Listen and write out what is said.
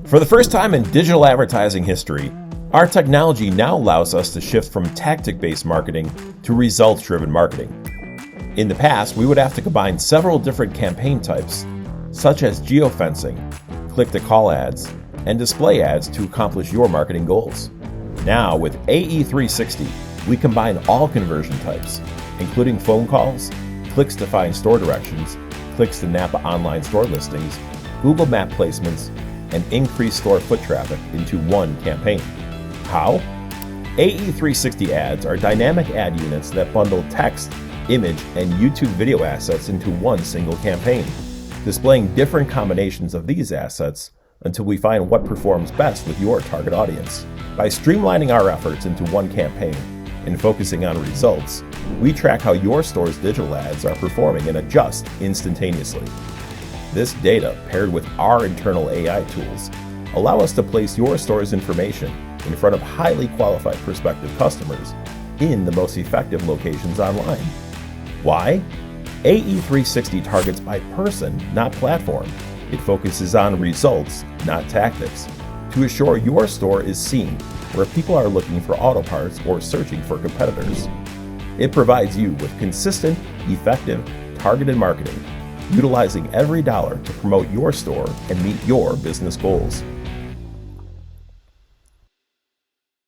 For the first time in digital advertising history, our technology now allows us to shift from tactic-based marketing to results-driven marketing. In the past, we would have to combine several different campaign types, such as geofencing, click-to-call ads, and display ads to accomplish your marketing goals. Now, with AE360, we combine all conversion types, including phone calls, clicks to find store directions, clicks to Napa online store listings, Google Map placements, and increased store foot traffic into one campaign. How? AE360 ads are dynamic ad units that bundle text, image, and YouTube video assets into one single campaign, displaying different combinations of these assets until we find what performs best with your target audience. By streamlining our efforts into one campaign and focusing on results, we track how your store's digital ads are performing and adjust instantaneously. This data, paired with our internal AI tools, allow us to place your store's information in front of highly qualified prospective customers in the most effective locations online. Why? AE360 targets by person, not platform. It focuses on results, not tactics, to assure your store is seen where people are looking for auto parts or searching for competitors. It provides you with consistent, effective, targeted marketing, utilizing every dollar to promote your store and meet your business goals.